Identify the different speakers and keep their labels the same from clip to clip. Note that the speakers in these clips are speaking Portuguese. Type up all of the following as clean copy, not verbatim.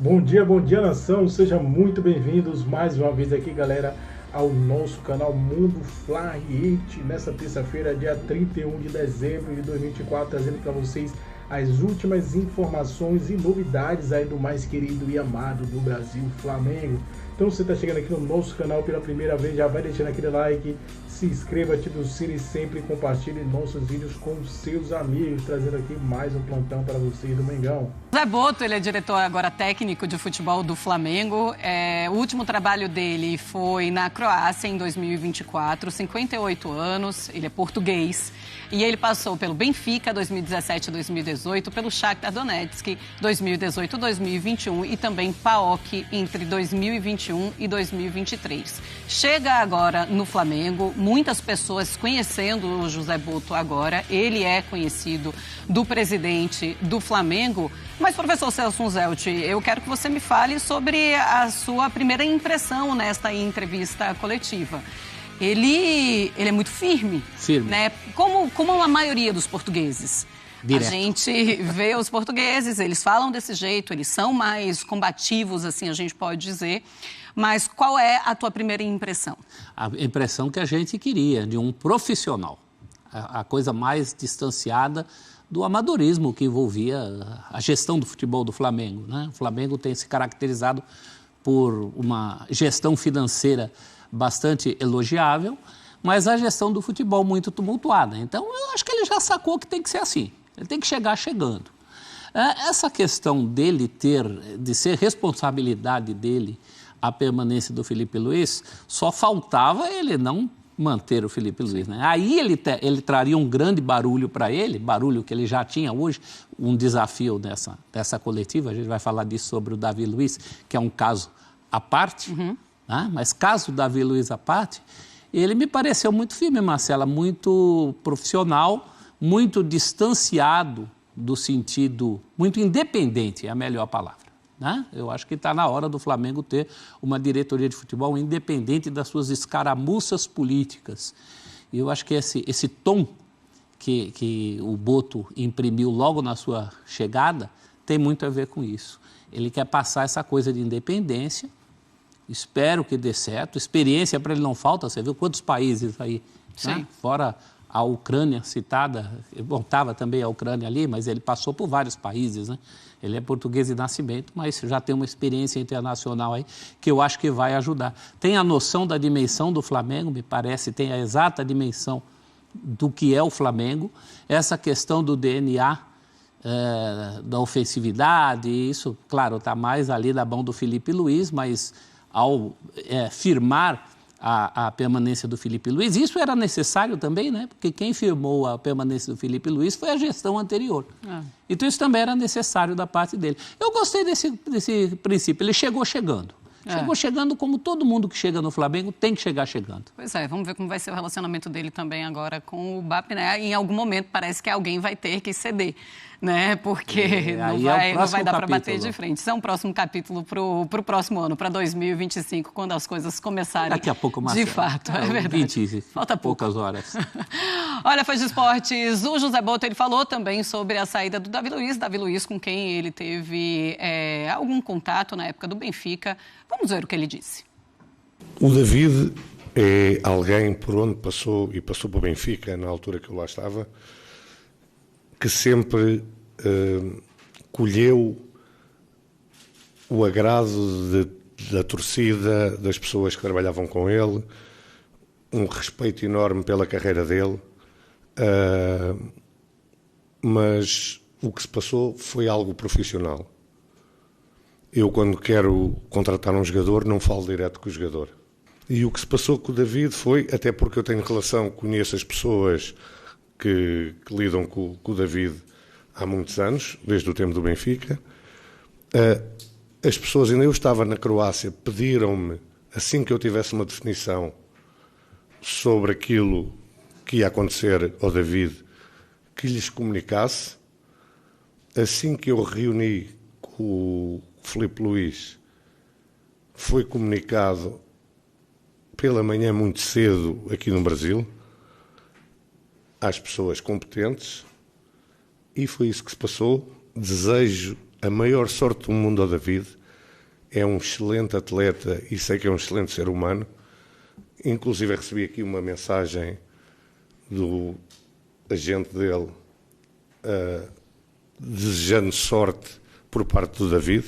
Speaker 1: Bom dia nação, sejam muito bem-vindos mais uma vez aqui, galera, ao nosso canal Mundo Fla Riete, nessa terça-feira, dia 31 de dezembro de 2024, trazendo para vocês as últimas informações e novidades aí do mais querido e amado do Brasil, Flamengo. Então, se você está chegando aqui no nosso canal pela primeira vez, já vai deixando aquele like, se inscreva, ative o sininho e sempre compartilhe nossos vídeos com seus amigos, trazendo aqui mais um plantão para vocês do Mengão.
Speaker 2: Zé Boto, ele é diretor agora técnico de futebol do Flamengo. O último trabalho dele foi na Croácia em 2024, 58 anos, ele é português. E ele passou pelo Benfica 2017 a 2018, pelo Shakhtar Donetsk 2018 a 2021 e também PAOK entre 2021 e 2023. Chega agora no Flamengo, muitas pessoas conhecendo o José Boto agora, ele é conhecido do presidente do Flamengo. Mas, professor Celso Zelt, eu quero que você me fale sobre a sua primeira impressão nesta entrevista coletiva. Ele é muito firme, né? Como a maioria dos portugueses. Direto. A gente vê os portugueses, eles falam desse jeito, eles são mais combativos, assim a gente pode dizer. Mas qual é a tua primeira impressão?
Speaker 3: A impressão que a gente queria, de um profissional. A coisa mais distanciada do amadorismo que envolvia a gestão do futebol do Flamengo, né? O Flamengo tem se caracterizado por uma gestão financeira bastante elogiável, mas a gestão do futebol muito tumultuada. Então, eu acho que ele já sacou que tem que ser assim. Ele tem que chegar chegando. Essa questão dele de ser responsabilidade dele a permanência do Felipe Luiz, só faltava ele não manter o Felipe Luiz, né? Aí ele traria um grande barulho para ele, barulho que ele já tinha hoje, um desafio dessa coletiva. A gente vai falar disso sobre o Davi Luiz, que é um caso à parte. Mas caso Davi Luiz à parte, ele me pareceu muito firme, Marcela, muito profissional, muito distanciado do sentido, muito independente, é a melhor palavra, né? Eu acho que está na hora do Flamengo ter uma diretoria de futebol independente das suas escaramuças políticas. E eu acho que esse tom que o Boto imprimiu logo na sua chegada tem muito a ver com isso. Ele quer passar essa coisa de independência. Espero que dê certo. Experiência para ele não falta. Você viu quantos países aí, né? Fora a Ucrânia citada. Bom, estava também a Ucrânia ali, mas ele passou por vários países, né? Ele é português de nascimento, mas já tem uma experiência internacional aí que eu acho que vai ajudar. Tem a noção da dimensão do Flamengo, me parece, tem a exata dimensão do que é o Flamengo. Essa questão do DNA, da ofensividade, isso, claro, está mais ali na mão do Felipe Luiz, mas ao firmar a permanência do Felipe Luiz, isso era necessário também, né? Porque quem firmou a permanência do Felipe Luiz foi a gestão anterior. Então isso também era necessário da parte dele. Eu gostei desse princípio, ele chegou chegando. Chegou chegando como todo mundo que chega no Flamengo tem que chegar chegando.
Speaker 2: Pois é, vamos ver como vai ser o relacionamento dele também agora com o BAP, né? Em algum momento parece que alguém vai ter que ceder, né? Porque não vai dar para bater de frente. Isso é um próximo capítulo para o próximo ano, para 2025, quando as coisas começarem.
Speaker 3: Daqui a pouco, Marcelo.
Speaker 2: De fato, é verdade.
Speaker 3: Falta poucas horas.
Speaker 2: Olha, Fãs de Esportes, o José Boto, ele falou também sobre a saída do Davi Luiz com quem ele teve algum contato na época do Benfica. Vamos ver o que ele disse.
Speaker 4: O David é alguém por onde passou, e passou para o Benfica, na altura que eu lá estava, que sempre colheu o agrado da torcida, das pessoas que trabalhavam com ele, um respeito enorme pela carreira dele, mas o que se passou foi algo profissional. Eu, quando quero contratar um jogador, não falo direto com o jogador. E o que se passou com o David foi, até porque eu tenho relação, conheço as pessoas que lidam com o David há muitos anos, desde o tempo do Benfica. As pessoas, ainda eu estava na Croácia, pediram-me, assim que eu tivesse uma definição sobre aquilo que ia acontecer ao David, que lhes comunicasse. Assim que eu reuni com o Felipe Luiz, foi comunicado pela manhã muito cedo aqui no Brasil, às pessoas competentes, e foi isso que se passou. Desejo a maior sorte do mundo ao David, é um excelente atleta e sei que é um excelente ser humano. Inclusive recebi aqui uma mensagem do agente dele desejando sorte por parte do David,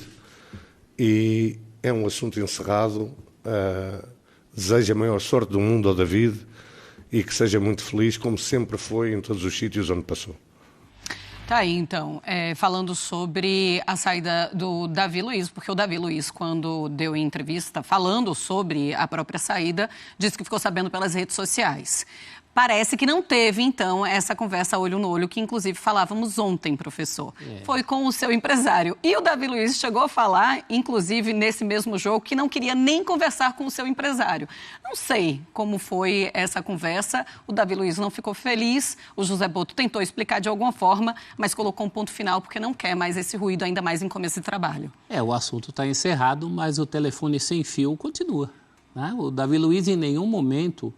Speaker 4: e é um assunto encerrado. Desejo a maior sorte do mundo ao David e que seja muito feliz, como sempre foi em todos os sítios onde passou.
Speaker 2: Tá aí, então, falando sobre a saída do Davi Luiz, porque o Davi Luiz, quando deu entrevista falando sobre a própria saída, disse que ficou sabendo pelas redes sociais. Parece que não teve, então, essa conversa olho no olho, que inclusive falávamos ontem, professor. Foi com o seu empresário. E o Davi Luiz chegou a falar, inclusive nesse mesmo jogo, que não queria nem conversar com o seu empresário. Não sei como foi essa conversa. O Davi Luiz não ficou feliz. O José Botto tentou explicar de alguma forma, mas colocou um ponto final porque não quer mais esse ruído, ainda mais em começo de trabalho.
Speaker 3: O assunto está encerrado, mas o telefone sem fio continua, né? O Davi Luiz, em nenhum momento,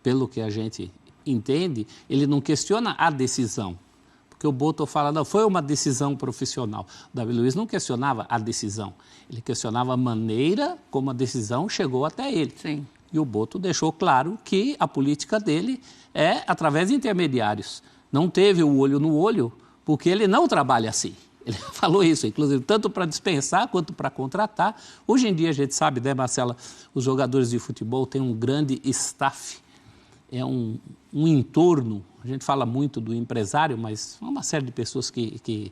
Speaker 3: pelo que a gente entende, ele não questiona a decisão. Porque o Botto fala, não, foi uma decisão profissional. O Davi Luiz não questionava a decisão. Ele questionava a maneira como a decisão chegou até ele.
Speaker 2: Sim.
Speaker 3: E o Botto deixou claro que a política dele é através de intermediários. Não teve o olho no olho, porque ele não trabalha assim. Ele falou isso, inclusive, tanto para dispensar quanto para contratar. Hoje em dia, a gente sabe, né, Marcela, os jogadores de futebol têm um grande staff, é um entorno. A gente fala muito do empresário, mas uma série de pessoas que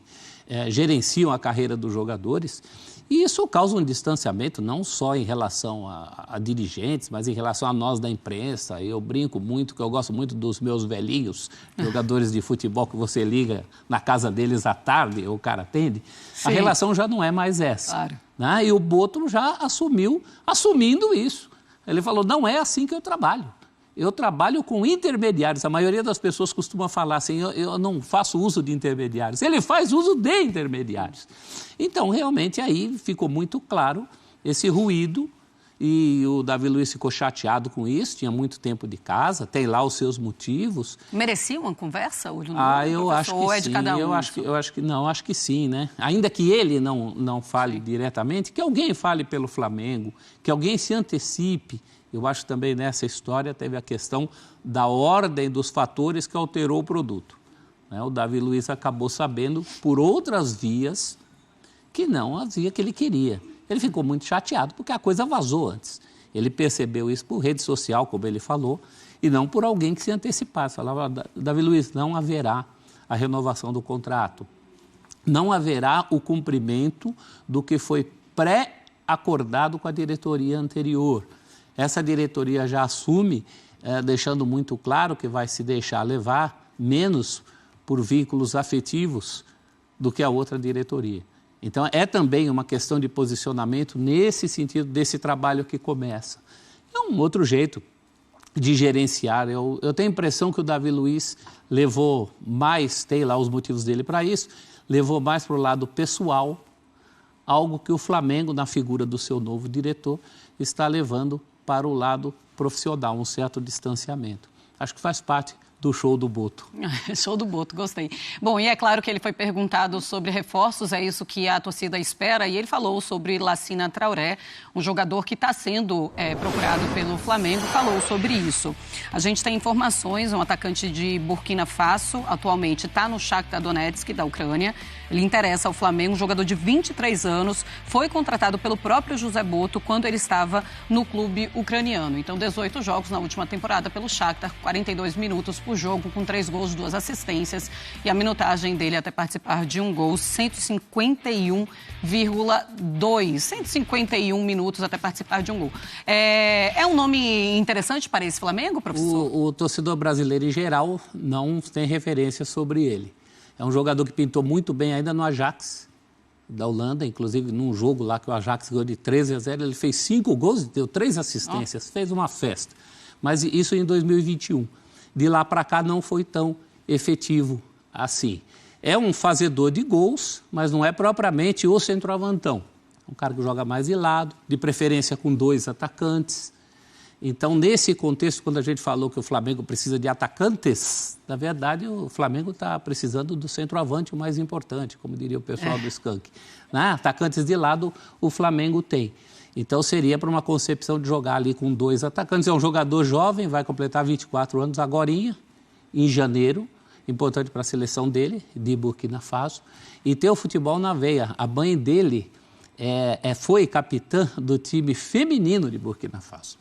Speaker 3: gerenciam a carreira dos jogadores. E isso causa um distanciamento, não só em relação a dirigentes, mas em relação a nós da imprensa. Eu brinco muito, que eu gosto muito dos meus velhinhos, jogadores de futebol, que você liga na casa deles à tarde, o cara atende. Sim. A relação já não é mais essa. Claro. Né? E o Botto já assumindo isso. Ele falou, não é assim que eu trabalho. Eu trabalho com intermediários. A maioria das pessoas costuma falar assim, eu não faço uso de intermediários. Ele faz uso de intermediários. Então, realmente, aí ficou muito claro esse ruído, e o Davi Luiz ficou chateado com isso, tinha muito tempo de casa, tem lá os seus motivos.
Speaker 2: Merecia uma conversa?
Speaker 3: Eu acho que sim. De cada um? Eu acho que sim, né? Ainda que ele não fale diretamente, que alguém fale pelo Flamengo, que alguém se antecipe. Eu acho também nessa história teve a questão da ordem dos fatores que alterou o produto. O Davi Luiz acabou sabendo por outras vias que não havia que ele queria. Ele ficou muito chateado porque a coisa vazou antes. Ele percebeu isso por rede social, como ele falou, e não por alguém que se antecipasse. Falava, Davi Luiz, não haverá a renovação do contrato. Não haverá o cumprimento do que foi pré-acordado com a diretoria anterior. Essa diretoria já assume, deixando muito claro que vai se deixar levar menos por vínculos afetivos do que a outra diretoria. Então, é também uma questão de posicionamento nesse sentido desse trabalho que começa. É um outro jeito de gerenciar. Eu tenho a impressão que o Davi Luiz levou mais, tem lá os motivos dele para isso, levou mais para o lado pessoal, algo que o Flamengo, na figura do seu novo diretor, está levando para o lado profissional, um certo distanciamento. Acho que faz parte do show do Botto.
Speaker 2: Show do Botto, gostei. Bom, e é claro que ele foi perguntado sobre reforços, é isso que a torcida espera, e ele falou sobre Lassina Traoré, um jogador que está sendo procurado pelo Flamengo, falou sobre isso. A gente tem informações, um atacante de Burkina Faso, atualmente está no Shakhtar Donetsk, da Ucrânia. Ele interessa ao Flamengo, um jogador de 23 anos, foi contratado pelo próprio José Botto quando ele estava no clube ucraniano. Então, 18 jogos na última temporada pelo Shakhtar, 42 minutos por jogo, com 3 gols, 2 assistências. E a minutagem dele até participar de um gol, 151,2. 151 minutos até participar de um gol. É um nome interessante para esse Flamengo, professor?
Speaker 3: O torcedor brasileiro, em geral, não tem referência sobre ele. É um jogador que pintou muito bem ainda no Ajax, da Holanda, inclusive num jogo lá que o Ajax ganhou de 13-0, ele fez 5 gols e deu 3 assistências, fez uma festa. Mas isso em 2021. De lá para cá não foi tão efetivo assim. É um fazedor de gols, mas não é propriamente o centroavantão. É um cara que joga mais de lado, de preferência com 2 atacantes. Então, nesse contexto, quando a gente falou que o Flamengo precisa de atacantes, na verdade, o Flamengo está precisando do centroavante, o mais importante, como diria o pessoal do Skank. Né? Atacantes de lado, o Flamengo tem. Então, seria para uma concepção de jogar ali com 2 atacantes. É um jogador jovem, vai completar 24 anos agorinha, em janeiro, importante para a seleção dele, de Burkina Faso, e ter o futebol na veia. A mãe dele foi capitã do time feminino de Burkina Faso.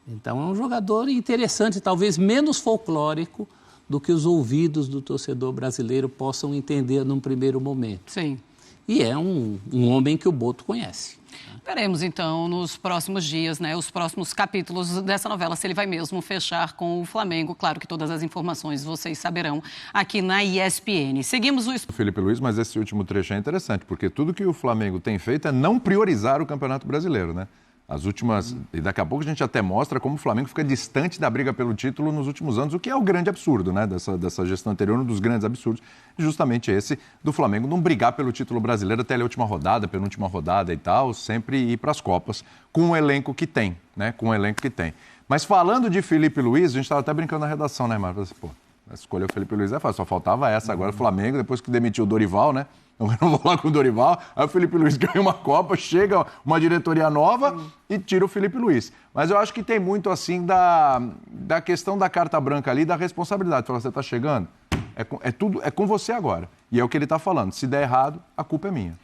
Speaker 3: Então, é um jogador interessante, talvez menos folclórico do que os ouvidos do torcedor brasileiro possam entender num primeiro momento.
Speaker 2: Sim.
Speaker 3: E é um homem que o Boto conhece.
Speaker 2: Veremos, então, nos próximos dias, né, os próximos capítulos dessa novela, se ele vai mesmo fechar com o Flamengo. Claro que todas as informações vocês saberão aqui na ESPN. Seguimos o
Speaker 5: Felipe Luiz, mas esse último trecho é interessante, porque tudo que o Flamengo tem feito é não priorizar o Campeonato Brasileiro, né? As últimas... E daqui a pouco a gente até mostra como o Flamengo fica distante da briga pelo título nos últimos anos, o que é o grande absurdo, né? Dessa gestão anterior, um dos grandes absurdos, justamente esse do Flamengo não brigar pelo título brasileiro até a última rodada, penúltima rodada e tal, sempre ir para as Copas com o elenco que tem, né? Com o elenco que tem. Mas falando de Felipe Luiz, a gente estava até brincando na redação, né, Marcos? Pô, escolher o Felipe Luiz é fácil, só faltava essa. Agora o Flamengo, depois que demitiu o Dorival, né? Eu não vou lá com o Dorival, aí o Felipe Luiz ganha uma Copa, chega uma diretoria nova e tira o Felipe Luiz. Mas eu acho que tem muito, assim, da questão da carta branca ali, da responsabilidade. Fala, você está chegando, é com você agora. E é o que ele está falando. Se der errado, a culpa é minha.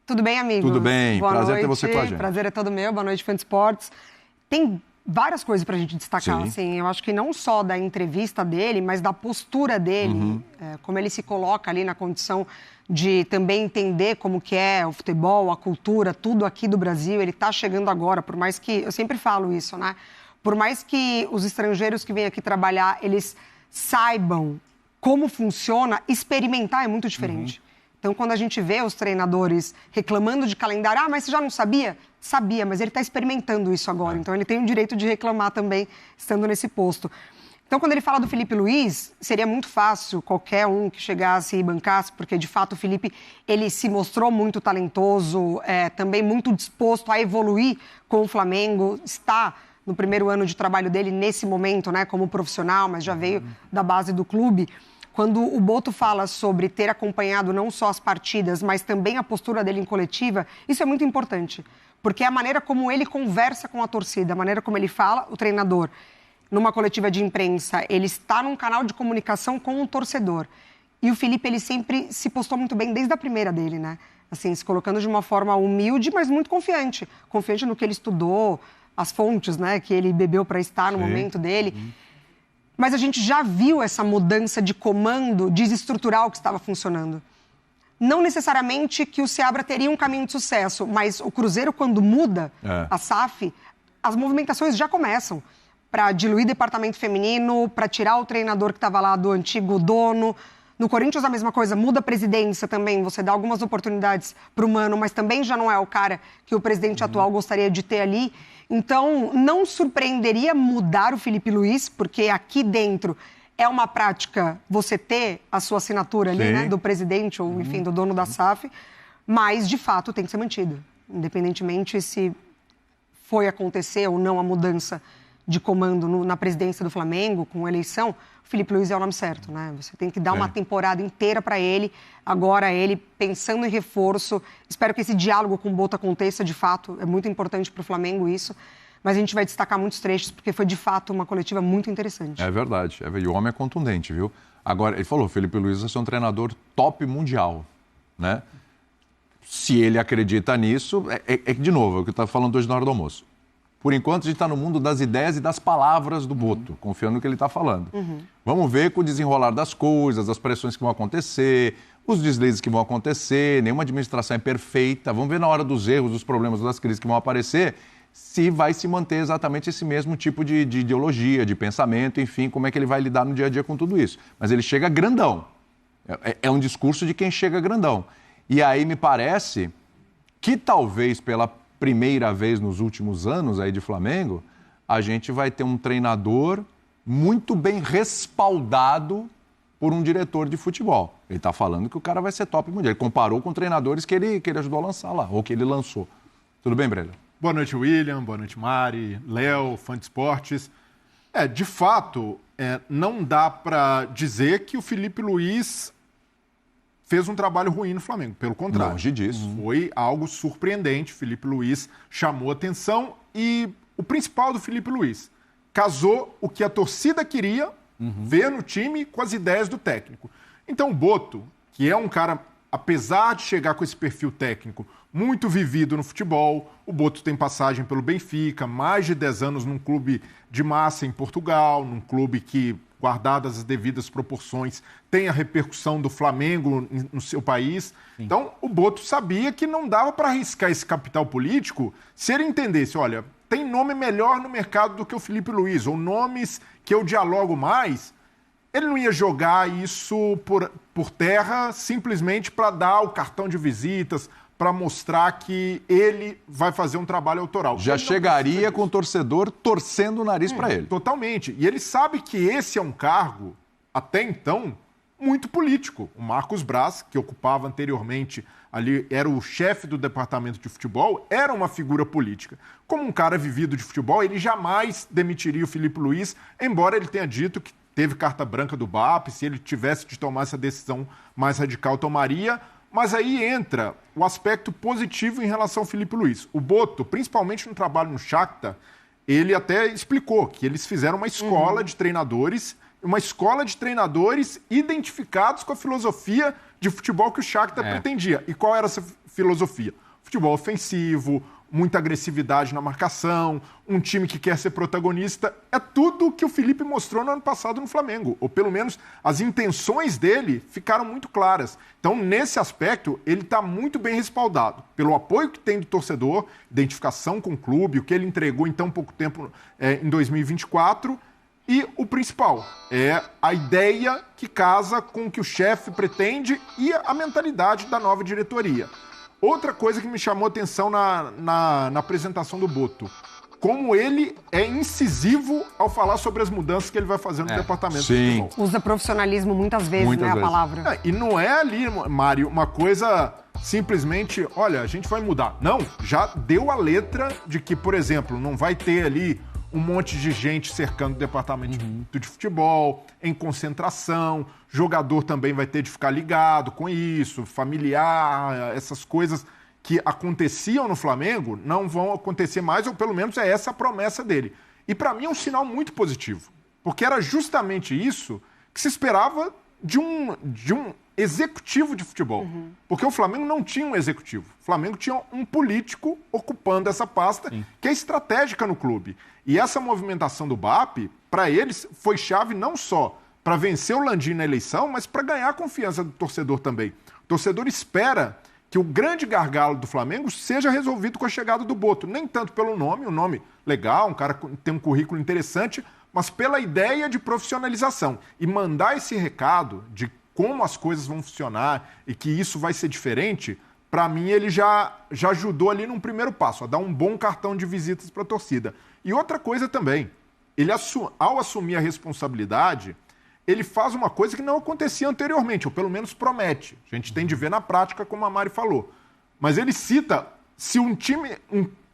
Speaker 6: Tudo bem, amigo?
Speaker 5: Tudo bem,
Speaker 6: boa
Speaker 5: prazer
Speaker 6: noite.
Speaker 5: ter você com a gente.
Speaker 6: Prazer é todo meu, boa noite, Fã de Esportes. Tem várias coisas para a gente destacar,
Speaker 5: Sim.
Speaker 6: assim, eu acho que não só da entrevista dele, mas da postura dele, como ele se coloca ali na condição de também entender como que é o futebol, a cultura, tudo aqui do Brasil. Ele está chegando agora, por mais que, eu sempre falo isso, né? Por mais que os estrangeiros que vêm aqui trabalhar, eles saibam como funciona, experimentar é muito diferente. Então, quando a gente vê os treinadores reclamando de calendário, mas você já não sabia? Sabia, mas ele está experimentando isso agora. Então, ele tem o direito de reclamar também, estando nesse posto. Então, quando ele fala do Felipe Luiz, seria muito fácil qualquer um que chegasse e bancasse, porque, de fato, o Felipe, ele se mostrou muito talentoso, também muito disposto a evoluir com o Flamengo, está no primeiro ano de trabalho dele nesse momento, né, como profissional, mas já veio da base do clube. Quando o Boto fala sobre ter acompanhado não só as partidas, mas também a postura dele em coletiva, isso é muito importante, porque é a maneira como ele conversa com a torcida, a maneira como ele fala, o treinador, numa coletiva de imprensa, ele está num canal de comunicação com o torcedor. E o Felipe, ele sempre se postou muito bem desde a primeira dele, né? Assim, se colocando de uma forma humilde, mas muito confiante. Confiante no que ele estudou, as fontes, né, que ele bebeu para estar no momento dele. Mas a gente já viu essa mudança de comando desestrutural que estava funcionando. Não necessariamente que o Seabra teria um caminho de sucesso, mas o Cruzeiro, quando muda a SAF, as movimentações já começam para diluir departamento feminino, para tirar o treinador que estava lá do antigo dono. No Corinthians, a mesma coisa, muda a presidência também, você dá algumas oportunidades para o Mano, mas também já não é o cara que o presidente atual gostaria de ter ali. Então, não surpreenderia mudar o Felipe Luiz, porque aqui dentro é uma prática você ter a sua assinatura ali, né, do presidente ou, enfim, do dono da SAF, mas, de fato, tem que ser mantido. Independentemente se foi acontecer ou não a mudança de comando na presidência do Flamengo, com eleição, o Felipe Luiz é o nome certo, né? Você tem que dar uma temporada inteira para ele, agora ele pensando em reforço. Espero que esse diálogo com o Boto aconteça, de fato, é muito importante para o Flamengo isso, mas a gente vai destacar muitos trechos, porque foi, de fato, uma coletiva muito interessante. É verdade, e o homem é contundente, viu? Agora, ele falou, Felipe Luiz vai ser um treinador top mundial, né? Se ele acredita nisso, de novo, é o que eu estava falando hoje na hora do almoço. Por enquanto, a gente está no mundo das ideias e das palavras do Boto, confiando no que ele está falando. Vamos ver com o desenrolar das coisas, as pressões que vão acontecer, os deslizes que vão acontecer, nenhuma administração é perfeita. Vamos ver na hora dos erros, dos problemas, das crises que vão aparecer, se vai se manter exatamente esse mesmo tipo de ideologia, de pensamento, enfim, como é que ele vai lidar no dia a dia com tudo isso. Mas ele chega grandão. É um discurso de quem chega grandão. E aí me parece que talvez pela primeira vez nos últimos anos aí de Flamengo, a gente vai ter um treinador muito bem respaldado por um diretor de futebol. Ele está falando que o cara vai ser top mundial. Ele comparou com treinadores que ele ajudou a lançar lá, ou que ele lançou. Tudo bem, Breno?
Speaker 7: Boa noite, William. Boa noite, Mari, Léo, fã de esportes. De fato, não dá para dizer que o Felipe Luiz fez um trabalho ruim no Flamengo. Pelo contrário.
Speaker 5: Longe disso.
Speaker 7: Foi algo surpreendente. Felipe Luiz chamou atenção e o principal do Felipe Luiz, casou o que a torcida queria ver no time com as ideias do técnico. Então o Boto, que é um cara, apesar de chegar com esse perfil técnico muito vivido no futebol, o Boto tem passagem pelo Benfica, mais de 10 anos num clube de massa em Portugal, num clube que, guardadas as devidas proporções, tem a repercussão do Flamengo no seu país. Sim. Então, o Boto sabia que não dava para arriscar esse capital político se ele entendesse, olha, tem nome melhor no mercado do que o Felipe Luiz, ou nomes que eu dialogo mais. Ele não ia jogar isso por terra simplesmente para dar o cartão de visitas, para mostrar que ele vai fazer um trabalho autoral.
Speaker 5: Já chegaria com o torcedor torcendo o nariz para ele.
Speaker 7: Totalmente. E ele sabe que esse é um cargo, até então, muito político. O Marcos Braz, que ocupava anteriormente ali, era o chefe do departamento de futebol, era uma figura política. Como um cara vivido de futebol, ele jamais demitiria o Felipe Luiz, embora ele tenha dito que teve carta branca do BAP, se ele tivesse de tomar essa decisão mais radical, tomaria. Mas aí entra o aspecto positivo em relação ao Felipe Luiz. O Boto, principalmente no trabalho no Shakhtar, ele até explicou que eles fizeram uma escola de treinadores, identificados com a filosofia de futebol que o Shakhtar pretendia. E qual era essa filosofia? Futebol ofensivo, muita agressividade na marcação, um time que quer ser protagonista. É tudo o que o Felipe mostrou no ano passado no Flamengo. Ou pelo menos as intenções dele ficaram muito claras. Então, nesse aspecto, ele está muito bem respaldado pelo apoio que tem do torcedor, identificação com o clube, o que ele entregou em tão pouco tempo em 2024. E o principal é a ideia que casa com o que o chefe pretende e a mentalidade da nova diretoria. Outra coisa que me chamou a atenção na apresentação do Boto, como ele é incisivo ao falar sobre as mudanças que ele vai fazer no departamento de futebol.
Speaker 6: Usa profissionalismo muitas vezes, a palavra.
Speaker 7: E não é ali, Mário, uma coisa simplesmente, olha, a gente vai mudar. Não, já deu a letra de que, por exemplo, não vai ter ali um monte de gente cercando o departamento de futebol, em concentração, jogador também vai ter de ficar ligado com isso, familiar, essas coisas que aconteciam no Flamengo não vão acontecer mais, ou pelo menos é essa a promessa dele. E para mim é um sinal muito positivo, porque era justamente isso que se esperava de um executivo de futebol. Porque o Flamengo não tinha um executivo. O Flamengo tinha um político ocupando essa pasta, que é estratégica no clube. E essa movimentação do BAP, para eles, foi chave não só para vencer o Landim na eleição, mas para ganhar a confiança do torcedor também. O torcedor espera que o grande gargalo do Flamengo seja resolvido com a chegada do Boto. Nem tanto pelo nome, um nome legal, um cara que tem um currículo interessante, mas pela ideia de profissionalização. E mandar esse recado de como as coisas vão funcionar e que isso vai ser diferente, para mim ele já ajudou ali num primeiro passo, a dar um bom cartão de visitas para a torcida. E outra coisa também, ele ao assumir a responsabilidade, ele faz uma coisa que não acontecia anteriormente, ou pelo menos promete. A gente tem de ver na prática, como a Mari falou. Mas ele cita, se um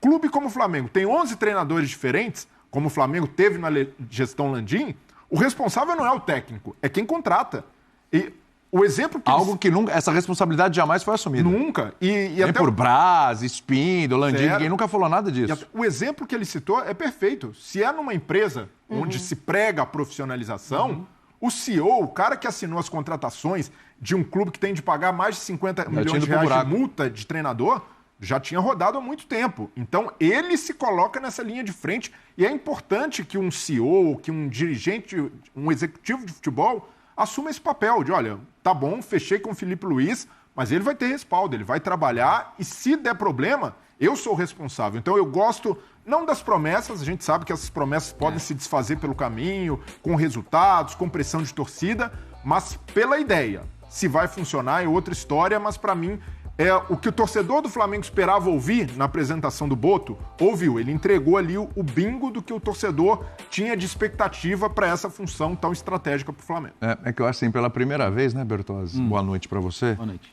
Speaker 7: clube como o Flamengo tem 11 treinadores diferentes, como o Flamengo teve na gestão Landim, o responsável não é o técnico, é quem contrata. E o exemplo que
Speaker 5: algo que nunca, essa responsabilidade jamais foi assumida.
Speaker 7: Nunca.
Speaker 5: Nem até por Braz, Espíndola, Landim, ninguém nunca falou nada disso.
Speaker 7: O exemplo que ele citou é perfeito. Se é numa empresa onde se prega a profissionalização, o CEO, o cara que assinou as contratações de um clube que tem de pagar mais de 50 milhões de reais de multa de treinador, já tinha rodado há muito tempo. Então, ele se coloca nessa linha de frente e é importante que um CEO, que um dirigente, um executivo de futebol assuma esse papel de, olha, tá bom, fechei com o Felipe Luiz, mas ele vai ter respaldo, ele vai trabalhar e se der problema, eu sou o responsável. Então eu gosto não das promessas, a gente sabe que essas promessas podem se desfazer pelo caminho, com resultados, com pressão de torcida, mas pela ideia. Se vai funcionar é outra história, mas para mim é o que o torcedor do Flamengo esperava ouvir na apresentação do Boto, ouviu. Ele entregou ali o bingo do que o torcedor tinha de expectativa para essa função tão estratégica para o Flamengo.
Speaker 5: É que eu acho assim, pela primeira vez, né, Bertozzi? Boa noite para você.
Speaker 3: Boa noite.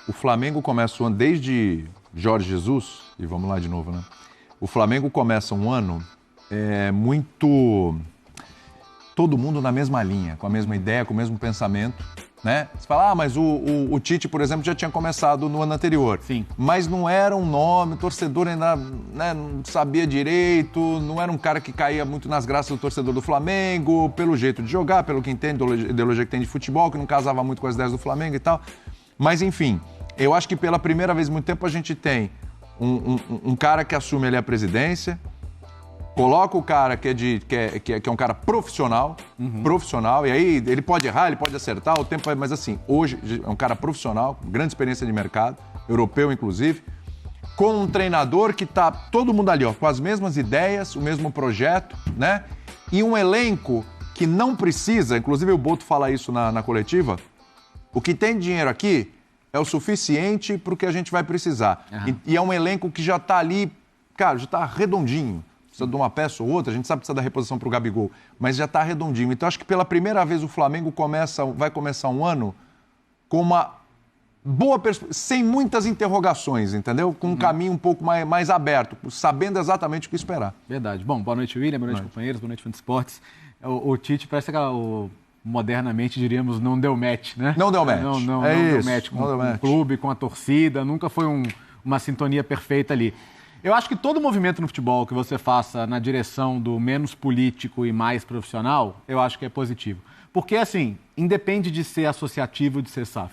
Speaker 5: O Flamengo começa o ano desde Jorge Jesus, e vamos lá de novo, né? O Flamengo começa um ano muito... todo mundo na mesma linha, com a mesma ideia, com o mesmo pensamento, né? Você fala, mas o Tite, por exemplo, já tinha começado no ano anterior.
Speaker 8: Sim.
Speaker 5: Mas não era um nome, o torcedor ainda, né, não sabia direito, não era um cara que caía muito nas graças do torcedor do Flamengo, pelo jeito de jogar, pelo que entende, ideologia que tem de futebol, que não casava muito com as ideias do Flamengo e tal. Mas, enfim, eu acho que pela primeira vez em muito tempo a gente tem um cara que assume ali a presidência, coloca o cara que é um cara profissional, e aí ele pode errar, ele pode acertar, o tempo mas assim, hoje é um cara profissional, grande experiência de mercado, europeu inclusive, com um treinador que tá todo mundo ali, ó, com as mesmas ideias, o mesmo projeto, né? E um elenco que não precisa, inclusive o Boto fala isso na coletiva, o que tem dinheiro aqui é o suficiente para o que a gente vai precisar. E é um elenco que já tá ali, cara, já tá redondinho. Precisa de uma peça ou outra, a gente sabe que precisa da reposição para o Gabigol, mas já está redondinho. Então, acho que pela primeira vez o Flamengo vai começar um ano com uma boa perspectiva, sem muitas interrogações, entendeu? Com um caminho um pouco mais aberto, sabendo exatamente o que esperar.
Speaker 8: Verdade. Bom, boa noite, William, boa noite, companheiros, boa noite, fã de esportes. O Tite parece que modernamente diríamos não deu match, né?
Speaker 5: Não deu match.
Speaker 8: Não deu match com o clube, com a torcida, nunca foi uma sintonia perfeita ali. Eu acho que todo movimento no futebol que você faça na direção do menos político e mais profissional, eu acho que é positivo. Porque, assim, independe de ser associativo ou de ser SAF.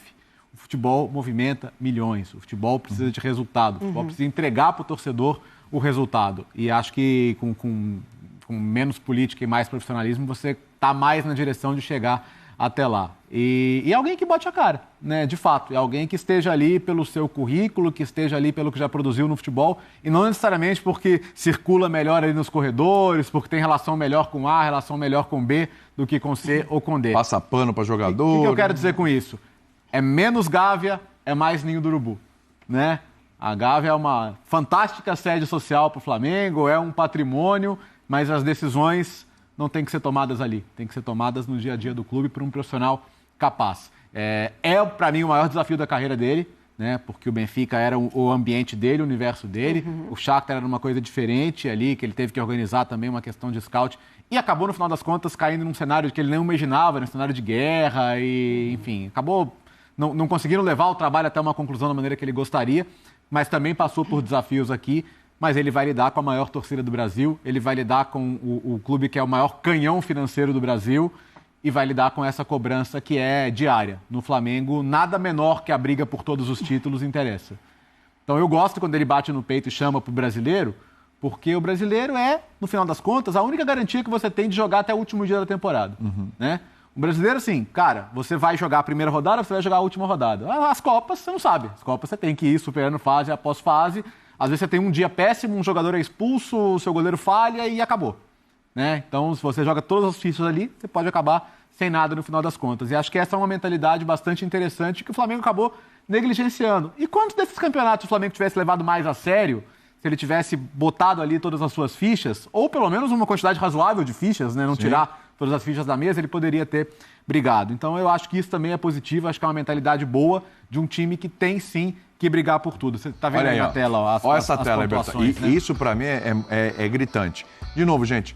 Speaker 8: O futebol movimenta milhões, o futebol precisa de resultado, o futebol precisa entregar para o torcedor o resultado. E acho que com menos política e mais profissionalismo, você está mais na direção de chegar até lá. E alguém que bote a cara, né? De fato. É alguém que esteja ali pelo seu currículo, que esteja ali pelo que já produziu no futebol, e não necessariamente porque circula melhor ali nos corredores, porque tem relação melhor com A, relação melhor com B, do que com C ou com D.
Speaker 5: Passa pano para jogador.
Speaker 8: O que eu quero dizer com isso? É menos Gávea, é mais Ninho do Urubu, né? A Gávea é uma fantástica sede social para o Flamengo, é um patrimônio, mas as decisões não tem que ser tomadas ali, tem que ser tomadas no dia a dia do clube por um profissional capaz. Para mim, o maior desafio da carreira dele, né? Porque o Benfica era o ambiente dele, o universo dele, o Shakhtar era uma coisa diferente ali, que ele teve que organizar também uma questão de scout, e acabou, no final das contas, caindo num cenário que ele nem imaginava, num cenário de guerra, e, enfim, acabou não conseguindo levar o trabalho até uma conclusão da maneira que ele gostaria, mas também passou por desafios aqui. Mas ele vai lidar com a maior torcida do Brasil, ele vai lidar com o clube que é o maior canhão financeiro do Brasil e vai lidar com essa cobrança que é diária. No Flamengo, nada menor que a briga por todos os títulos interessa. Então eu gosto quando ele bate no peito e chama pro brasileiro, porque o brasileiro é, no final das contas, a única garantia que você tem de jogar até o último dia da temporada. Né? O brasileiro, assim, cara, você vai jogar a primeira rodada, você vai jogar a última rodada. As Copas, você não sabe. As Copas você tem que ir superando fase após fase. Às vezes você tem um dia péssimo, um jogador é expulso, o seu goleiro falha e acabou. Né? Então, se você joga todas as fichas ali, você pode acabar sem nada no final das contas. E acho que essa é uma mentalidade bastante interessante que o Flamengo acabou negligenciando. E quantos desses campeonatos o Flamengo tivesse levado mais a sério, se ele tivesse botado ali todas as suas fichas, ou pelo menos uma quantidade razoável de fichas, né? Não tirar todas as fichas da mesa, ele poderia ter brigado. Então, eu acho que isso também é positivo, acho que é uma mentalidade boa de um time que tem, sim, que brigar por tudo. Você está vendo aí na tela
Speaker 5: olha essa tela,
Speaker 8: pontuações,
Speaker 5: né? Isso, para mim, é gritante. De novo, gente,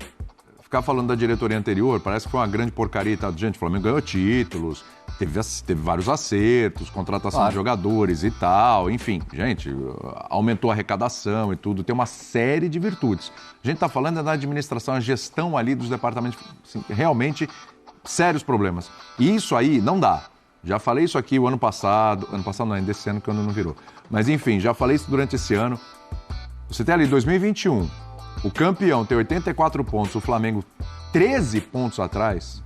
Speaker 5: ficar falando da diretoria anterior parece que foi uma grande porcaria. Tá? Gente, o Flamengo ganhou títulos, teve vários acertos, contratação de jogadores e tal. Enfim, gente, aumentou a arrecadação e tudo. Tem uma série de virtudes. A gente está falando da administração, a gestão ali dos departamentos, assim, realmente sérios problemas. E isso aí não dá. Já falei isso aqui o ano passado não, ainda esse ano que o ano não virou. Mas enfim, já falei isso durante esse ano. Você tem ali 2021, o campeão tem 84 pontos, o Flamengo 13 pontos atrás,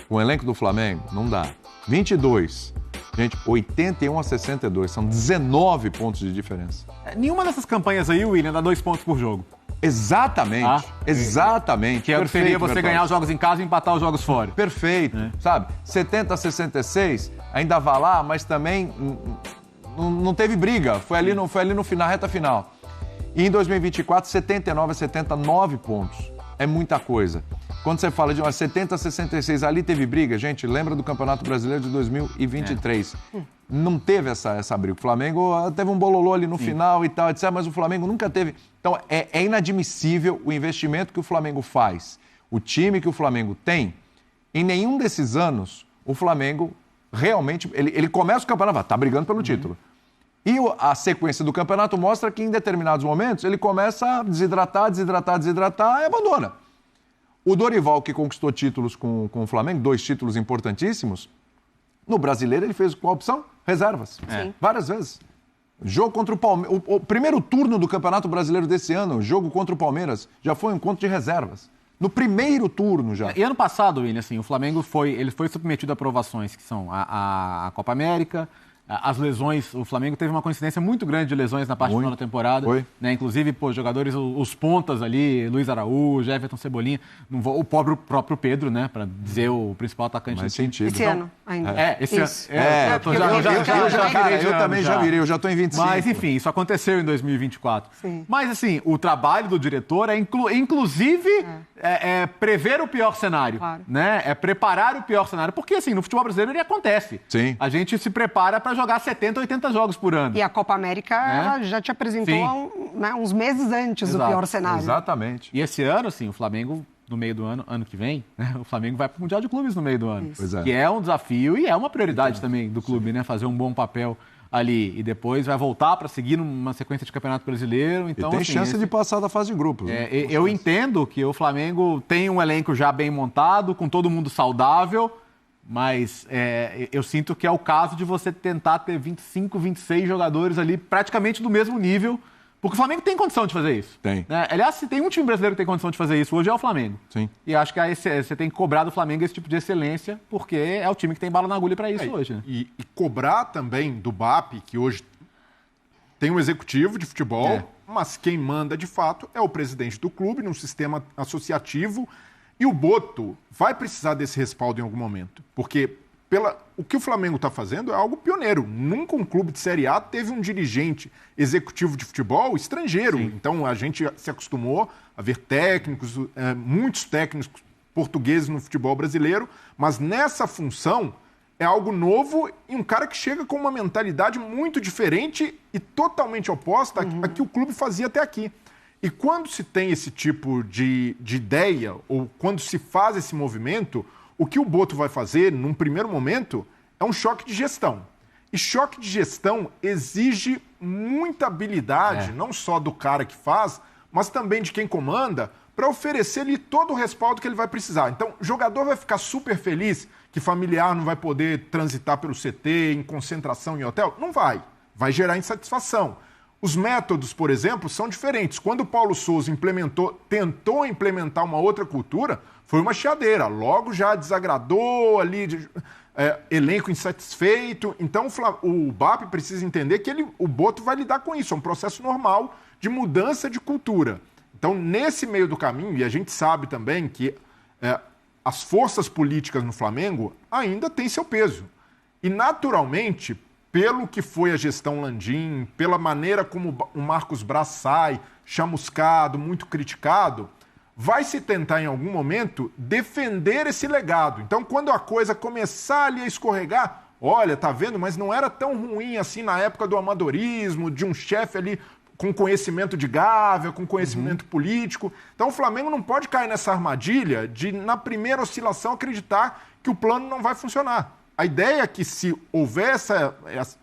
Speaker 5: com o elenco do Flamengo, não dá. 22, gente, 81 a 62, são 19 pontos de diferença.
Speaker 8: Nenhuma dessas campanhas aí, William, dá 2 pontos por jogo.
Speaker 5: Exatamente, exatamente.
Speaker 8: Que seria você ganhar os jogos em casa e empatar os jogos fora.
Speaker 5: Perfeito, sabe? 70 a 66, ainda vai lá, mas também não teve briga. Foi ali no final, reta final. E em 2024, 79 a 79 pontos. É muita coisa. Quando você fala de umas 70, 66, ali teve briga. Gente, lembra do Campeonato Brasileiro de 2023. Não teve essa briga. O Flamengo teve um bololô ali no final e tal, etc. Mas o Flamengo nunca teve. Então, é inadmissível o investimento que o Flamengo faz. O time que o Flamengo tem, em nenhum desses anos, o Flamengo realmente... Ele começa o campeonato, tá brigando pelo título. E a sequência do campeonato mostra que em determinados momentos ele começa a desidratar e abandona. O Dorival, que conquistou títulos com o Flamengo, 2 títulos importantíssimos, no Brasileiro ele fez qual opção? Reservas. Várias vezes. Jogo contra o Palmeiras. O primeiro turno do Campeonato Brasileiro desse ano, jogo contra o Palmeiras, já foi um encontro de reservas. No primeiro turno já.
Speaker 8: E ano passado, William, assim, o Flamengo foi submetido a provações que são a Copa América, as lesões. O Flamengo teve uma coincidência muito grande de lesões na parte final da temporada. Né? Inclusive, jogadores, os pontas ali, Luiz Araújo, Everton Cebolinha, o próprio Pedro, né? Para dizer o principal atacante do time.
Speaker 6: Esse ano ainda.
Speaker 8: Esse ano.
Speaker 5: Eu também já virei, eu já estou em 25.
Speaker 8: Mas, enfim, isso aconteceu em 2024.
Speaker 6: Sim.
Speaker 8: Mas, assim, o trabalho do diretor é, inclusive, prever o pior cenário.
Speaker 6: Claro.
Speaker 8: Né? É preparar o pior cenário. Porque, assim, no futebol brasileiro ele acontece.
Speaker 5: Sim.
Speaker 8: A gente se prepara para jogar 70, 80 jogos por ano.
Speaker 6: E a Copa América ela já te apresentou uns meses antes do pior cenário.
Speaker 5: Exatamente.
Speaker 8: E esse ano, assim, o Flamengo, no meio do ano que vem, né, o Flamengo vai para o Mundial de Clubes no meio do ano.
Speaker 5: Pois é.
Speaker 8: Que é um desafio e é uma prioridade também do clube, né? Fazer um bom papel ali. E depois vai voltar para seguir numa sequência de Campeonato Brasileiro. Então,
Speaker 5: e tem chance de passar da fase de grupos.
Speaker 8: Eu entendo que o Flamengo tem um elenco já bem montado, com todo mundo saudável. Mas eu sinto que é o caso de você tentar ter 25, 26 jogadores ali praticamente do mesmo nível, porque o Flamengo tem condição de fazer isso.
Speaker 5: Tem.
Speaker 8: Né? Aliás, se tem um time brasileiro que tem condição de fazer isso hoje é o Flamengo.
Speaker 5: Sim.
Speaker 8: E acho que aí você tem que cobrar do Flamengo esse tipo de excelência, porque é o time que tem bala na agulha para isso hoje. Né?
Speaker 7: E cobrar também do BAP, que hoje tem um executivo de futebol, mas quem manda de fato é o presidente do clube, num sistema associativo. E o Boto vai precisar desse respaldo em algum momento, porque o que o Flamengo está fazendo é algo pioneiro. Nunca um clube de Série A teve um dirigente executivo de futebol estrangeiro. Sim. Então a gente se acostumou a ver técnicos, muitos técnicos portugueses no futebol brasileiro, mas nessa função é algo novo e um cara que chega com uma mentalidade muito diferente e totalmente oposta à que o clube fazia até aqui. E quando se tem esse tipo de ideia, ou quando se faz esse movimento, o que o Boto vai fazer, num primeiro momento, é um choque de gestão. E choque de gestão exige muita habilidade, não só do cara que faz, mas também de quem comanda, para oferecer-lhe todo o respaldo que ele vai precisar. Então, o jogador vai ficar super feliz que familiar não vai poder transitar pelo CT, em concentração em hotel? Não vai. Vai gerar insatisfação. Os métodos, por exemplo, são diferentes. Quando o Paulo Sousa tentou implementar uma outra cultura, foi uma chiadeira. Logo já desagradou ali, elenco insatisfeito. Então o BAP precisa entender que o Boto vai lidar com isso. É um processo normal de mudança de cultura. Então, nesse meio do caminho, e a gente sabe também que as forças políticas no Flamengo ainda têm seu peso. E, naturalmente, pelo que foi a gestão Landim, pela maneira como o Marcos Braz sai, chamuscado, muito criticado, vai se tentar em algum momento defender esse legado. Então, quando a coisa começar ali a escorregar, olha, tá vendo, mas não era tão ruim assim na época do amadorismo, de um chefe ali com conhecimento de Gávea, com conhecimento político. Então, o Flamengo não pode cair nessa armadilha de, na primeira oscilação, acreditar que o plano não vai funcionar. A ideia é que, se houver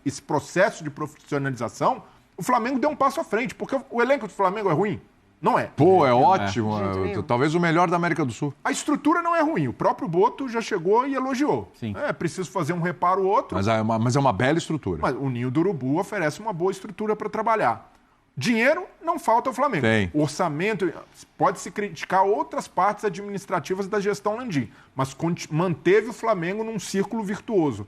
Speaker 7: esse processo de profissionalização, o Flamengo dê um passo à frente, porque o elenco do Flamengo é ruim? Não é.
Speaker 5: Pô, é ótimo. Talvez o melhor da América do Sul.
Speaker 7: A estrutura não é ruim. O próprio Boto já chegou e elogiou.
Speaker 8: Sim.
Speaker 7: É preciso fazer um reparo ou outro.
Speaker 5: Mas é uma bela estrutura.
Speaker 7: Mas o Ninho do Urubu oferece uma boa estrutura para trabalhar. Dinheiro não falta ao Flamengo.
Speaker 5: Tem.
Speaker 7: Orçamento, pode-se criticar outras partes administrativas da gestão Landim, mas manteve o Flamengo num círculo virtuoso.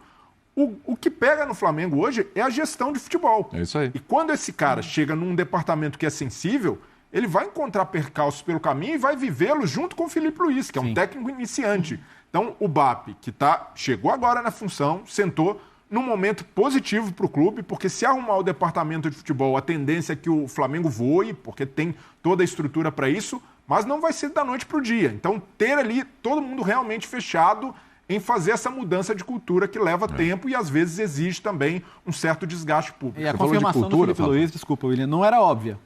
Speaker 7: O que pega no Flamengo hoje é a gestão de futebol.
Speaker 5: É isso aí.
Speaker 7: E quando esse cara chega num departamento que é sensível, ele vai encontrar percalços pelo caminho e vai vivê-lo junto com o Felipe Luiz, que é um técnico iniciante. Então, o BAP, que chegou agora na função, sentou num momento positivo para o clube, porque se arrumar o departamento de futebol, a tendência é que o Flamengo voe, porque tem toda a estrutura para isso, mas não vai ser da noite para o dia. Então, ter ali todo mundo realmente fechado em fazer essa mudança de cultura que leva tempo e, às vezes, exige também um certo desgaste público.
Speaker 8: E a confirmação do Felipe Luiz, desculpa, William, não era óbvia.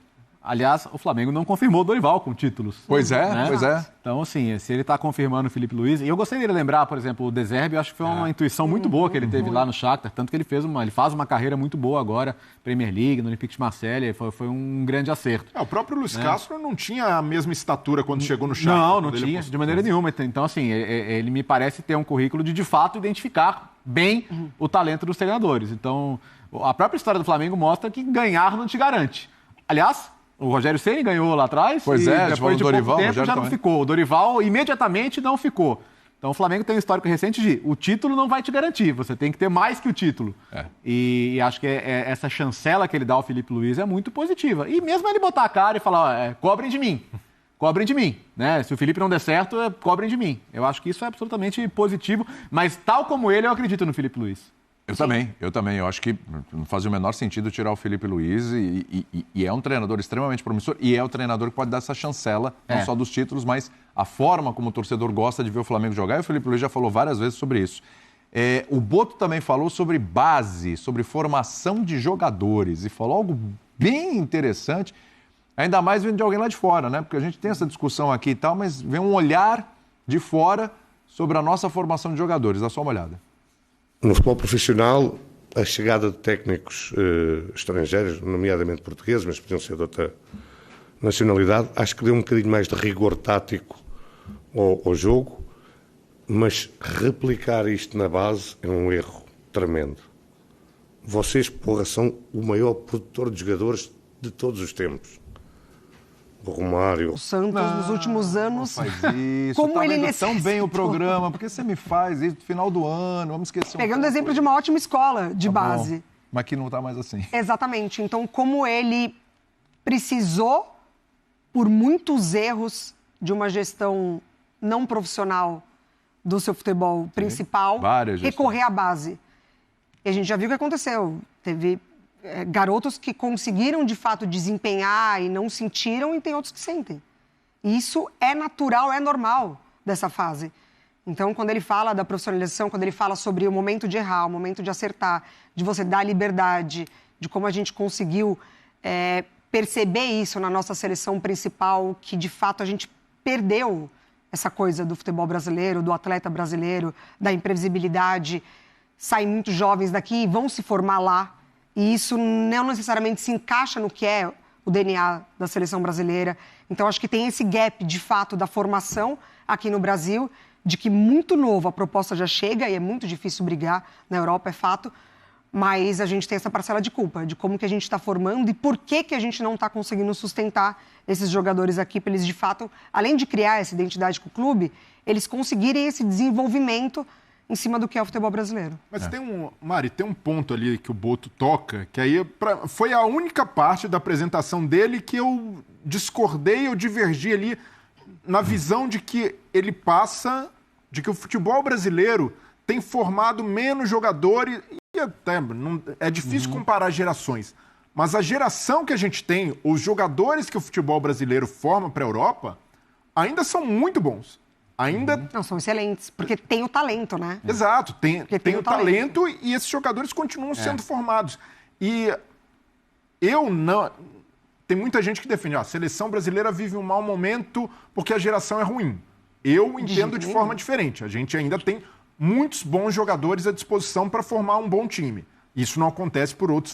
Speaker 8: Aliás, o Flamengo não confirmou o Dorival com títulos.
Speaker 5: Pois é,
Speaker 8: né?
Speaker 5: pois é.
Speaker 8: Então, assim, se ele está confirmando o Felipe Luiz... E eu gostaria de lembrar, por exemplo, o De Zerbi, eu acho que foi uma intuição muito boa que ele teve lá no Shakhtar. Tanto que ele faz uma carreira muito boa agora, Premier League, no Olympique de Marseille. Foi um grande acerto.
Speaker 7: O próprio Luiz Castro não tinha a mesma estatura quando chegou no Shakhtar.
Speaker 8: Não tinha, de maneira nenhuma. Então, assim, ele me parece ter um currículo de fato, identificar bem o talento dos treinadores. Então, a própria história do Flamengo mostra que ganhar não te garante. Aliás... O Rogério Ceni ganhou lá atrás.
Speaker 5: Pois é,
Speaker 8: depois de
Speaker 5: Dorival,
Speaker 8: pouco tempo já não ficou. O Dorival imediatamente não ficou. Então o Flamengo tem um histórico recente de o título não vai te garantir, você tem que ter mais que o título. E acho que essa chancela que ele dá ao Felipe Luiz é muito positiva. E mesmo ele botar a cara e falar, cobrem de mim. Cobrem de mim, né? Se o Felipe não der certo, cobrem de mim. Eu acho que isso é absolutamente positivo, mas tal como ele, eu acredito no Felipe Luiz.
Speaker 5: Eu também. Eu acho que não fazia o menor sentido tirar o Felipe Luiz e é um treinador extremamente promissor e é o treinador que pode dar essa chancela, não só dos títulos, mas a forma como o torcedor gosta de ver o Flamengo jogar. E o Felipe Luiz já falou várias vezes sobre isso. O Boto também falou sobre base, sobre formação de jogadores e falou algo bem interessante, ainda mais vindo de alguém lá de fora, né? Porque a gente tem essa discussão aqui e tal, mas vem um olhar de fora sobre a nossa formação de jogadores. Dá só uma olhada.
Speaker 4: No futebol profissional, a chegada de técnicos estrangeiros, nomeadamente portugueses, mas podiam ser de outra nacionalidade, acho que deu um bocadinho mais de rigor tático ao jogo, mas replicar isto na base é um erro tremendo. Vocês, porra, são o maior produtor de jogadores de todos os tempos. O Romário.
Speaker 6: O Santos, nos últimos anos,
Speaker 5: não faz isso.
Speaker 6: como ele
Speaker 5: necessitou tão bem o programa, por que você me faz isso no final do ano? Vamos esquecer.
Speaker 6: Pegando o exemplo de uma ótima escola de base.
Speaker 5: Bom, mas que não está mais assim.
Speaker 6: Exatamente. Então, como ele precisou, por muitos erros de uma gestão não profissional do seu futebol principal, recorrer à base. E a gente já viu o que aconteceu. Teve garotos que conseguiram, de fato, desempenhar e não sentiram, e tem outros que sentem. E isso é natural, é normal dessa fase. Então, quando ele fala da profissionalização, quando ele fala sobre o momento de errar, o momento de acertar, de você dar liberdade, de como a gente conseguiu perceber isso na nossa seleção principal, que, de fato, a gente perdeu essa coisa do futebol brasileiro, do atleta brasileiro, da imprevisibilidade. Saem muitos jovens daqui e vão se formar lá. E isso não necessariamente se encaixa no que é o DNA da seleção brasileira. Então, acho que tem esse gap, de fato, da formação aqui no Brasil, de que muito novo a proposta já chega e é muito difícil brigar na Europa, é fato, mas a gente tem essa parcela de culpa, de como que a gente está formando e por que a gente não está conseguindo sustentar esses jogadores aqui, para eles, de fato, além de criar essa identidade com o clube, eles conseguirem esse desenvolvimento em cima do que é o futebol brasileiro.
Speaker 7: Mas Mari, tem um ponto ali que o Boto toca, que aí foi a única parte da apresentação dele que eu discordei, eu divergi ali na visão de que ele passa, de que o futebol brasileiro tem formado menos jogadores, e até é difícil comparar gerações, mas a geração que a gente tem, os jogadores que o futebol brasileiro forma para a Europa, ainda são muito bons. Ainda...
Speaker 6: Não, são excelentes, porque tem o talento, né?
Speaker 7: Exato, tem o talento e esses jogadores continuam sendo formados. E eu não... Tem muita gente que defende, a seleção brasileira vive um mau momento porque a geração é ruim. Eu entendo de forma diferente. A gente ainda tem muitos bons jogadores à disposição para formar um bom time. Isso não acontece por outros